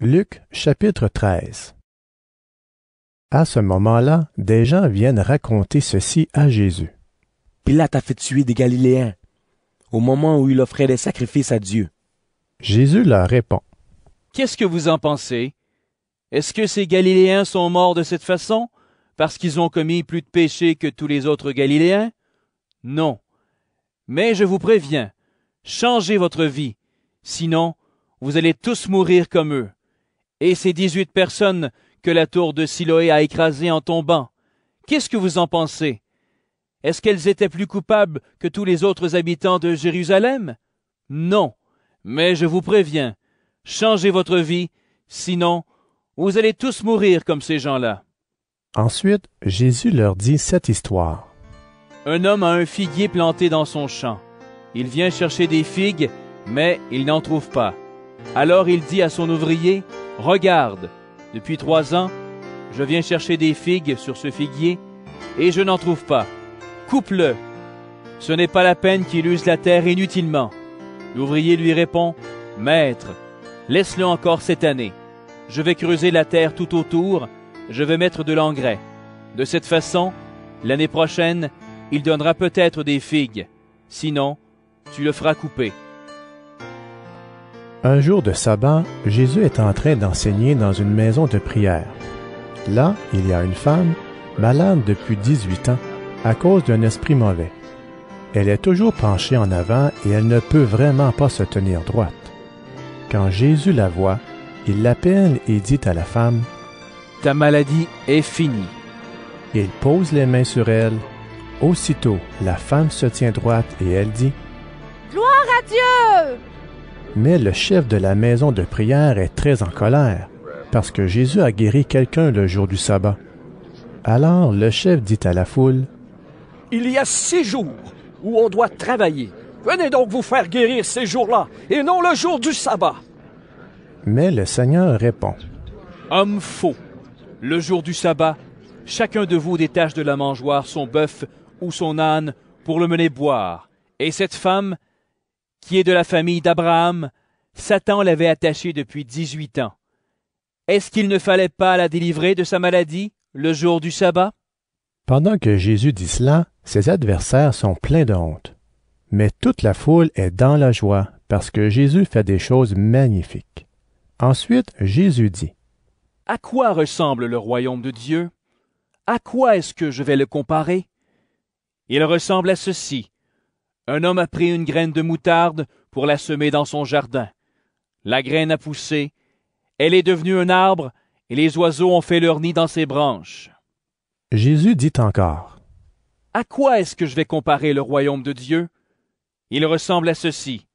Luc chapitre 13. À ce moment-là, des gens viennent raconter ceci à Jésus. Pilate a fait tuer des Galiléens au moment où il offrait des sacrifices à Dieu. Jésus leur répond. Qu'est-ce que vous en pensez? Est-ce que ces Galiléens sont morts de cette façon parce qu'ils ont commis plus de péchés que tous les autres Galiléens? Non. Mais je vous préviens, changez votre vie, sinon vous allez tous mourir comme eux. Et ces 18 personnes que la tour de Siloé a écrasées en tombant, qu'est-ce que vous en pensez? Est-ce qu'elles étaient plus coupables que tous les autres habitants de Jérusalem? Non. Mais je vous préviens, changez votre vie, sinon vous allez tous mourir comme ces gens-là. Ensuite, Jésus leur dit cette histoire. Un homme a un figuier planté dans son champ. Il vient chercher des figues, mais il n'en trouve pas. Alors il dit à son ouvrier, « Regarde, depuis 3 ans, je viens chercher des figues sur ce figuier, et je n'en trouve pas. Coupe-le. Ce n'est pas la peine qu'il use la terre inutilement. » L'ouvrier lui répond, « Maître, laisse-le encore cette année. Je vais creuser la terre tout autour, je vais mettre de l'engrais. De cette façon, l'année prochaine, il donnera peut-être des figues. Sinon, tu le feras couper. » Un jour de sabbat, Jésus est en train d'enseigner dans une maison de prière. Là, il y a une femme, malade depuis 18 ans, à cause d'un esprit mauvais. Elle est toujours penchée en avant et elle ne peut vraiment pas se tenir droite. Quand Jésus la voit, il l'appelle et dit à la femme, « Ta maladie est finie. » Il pose les mains sur elle. Aussitôt, la femme se tient droite et elle dit, « Gloire à Dieu !» Mais le chef de la maison de prière est très en colère, parce que Jésus a guéri quelqu'un le jour du sabbat. Alors le chef dit à la foule, « Il y a 6 jours où on doit travailler. Venez donc vous faire guérir ces jours-là, et non le jour du sabbat. » Mais le Seigneur répond, « Homme faux, le jour du sabbat, chacun de vous détache de la mangeoire son bœuf ou son âne pour le mener boire. Et cette femme, qui est de la famille d'Abraham, Satan l'avait attachée depuis 18 ans. Est-ce qu'il ne fallait pas la délivrer de sa maladie le jour du sabbat? » Pendant que Jésus dit cela, ses adversaires sont pleins de honte. Mais toute la foule est dans la joie parce que Jésus fait des choses magnifiques. Ensuite, Jésus dit, « À quoi ressemble le royaume de Dieu? À quoi est-ce que je vais le comparer? Il ressemble à ceci. Un homme a pris une graine de moutarde pour la semer dans son jardin. La graine a poussé, elle est devenue un arbre, et les oiseaux ont fait leur nid dans ses branches. » Jésus dit encore, « À quoi est-ce que je vais comparer le royaume de Dieu? Il ressemble à ceci.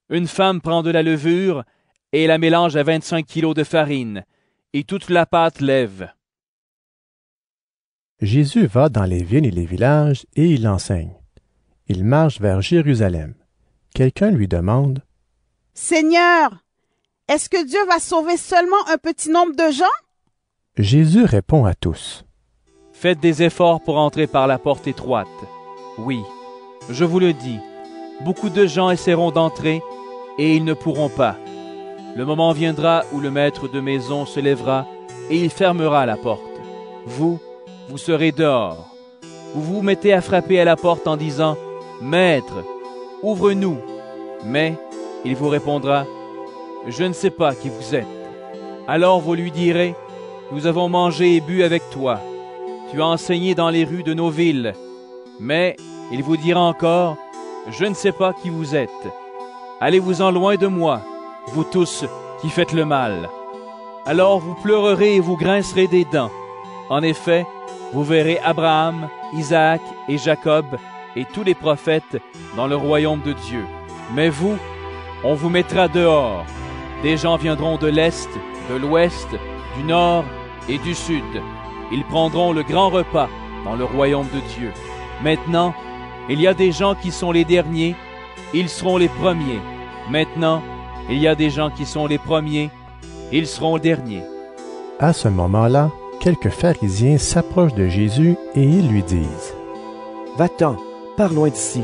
Une femme prend de la levure et la mélange à 25 kilos de farine, et toute la pâte lève. » Jésus va dans les villes et les villages et il enseigne. Il marche vers Jérusalem. Quelqu'un lui demande, « Seigneur, est-ce que Dieu va sauver seulement un petit nombre de gens? » Jésus répond à tous, « Faites des efforts pour entrer par la porte étroite. Oui, je vous le dis, beaucoup de gens essaieront d'entrer et ils ne pourront pas. Le moment viendra où le maître de maison se lèvera et il fermera la porte. Vous serez dehors. Vous vous mettez à frapper à la porte en disant, « Maître, ouvre-nous. » Mais il vous répondra, « Je ne sais pas qui vous êtes. » Alors vous lui direz, « Nous avons mangé et bu avec toi. Tu as enseigné dans les rues de nos villes. » Mais il vous dira encore, « Je ne sais pas qui vous êtes. Allez-vous-en loin de moi, vous tous qui faites le mal. » Alors vous pleurerez et vous grincerez des dents. En effet, vous verrez Abraham, Isaac et Jacob et tous les prophètes dans le royaume de Dieu. Mais vous, on vous mettra dehors. Des gens viendront de l'Est, de l'Ouest, du Nord et du Sud. Ils prendront le grand repas dans le royaume de Dieu. Maintenant, il y a des gens qui sont les derniers, ils seront les premiers. Maintenant, il y a des gens qui sont les premiers, ils seront les derniers. » À ce moment-là, quelques pharisiens s'approchent de Jésus et ils lui disent, « Va-t'en, pars loin d'ici.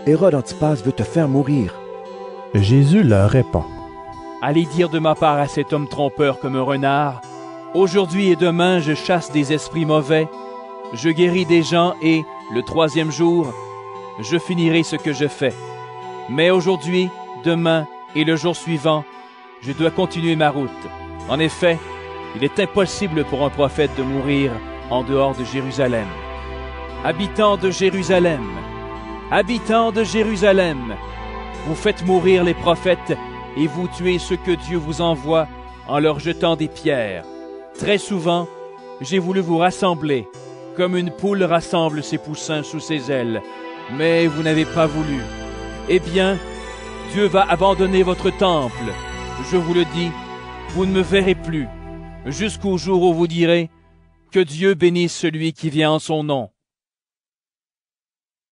Hérode Antipas veut te faire mourir. » Jésus leur répond, « allez dire de ma part à cet homme trompeur comme un renard, aujourd'hui et demain je chasse des esprits mauvais, je guéris des gens et, le troisième jour, je finirai ce que je fais. Mais aujourd'hui, demain et le jour suivant, je dois continuer ma route. En effet, il est impossible pour un prophète de mourir en dehors de Jérusalem. Habitants de Jérusalem, habitants de Jérusalem, vous faites mourir les prophètes et vous tuez ceux que Dieu vous envoie en leur jetant des pierres. Très souvent, j'ai voulu vous rassembler, comme une poule rassemble ses poussins sous ses ailes, mais vous n'avez pas voulu. Eh bien, Dieu va abandonner votre temple. Je vous le dis, vous ne me verrez plus, jusqu'au jour où vous direz que Dieu bénisse celui qui vient en son nom.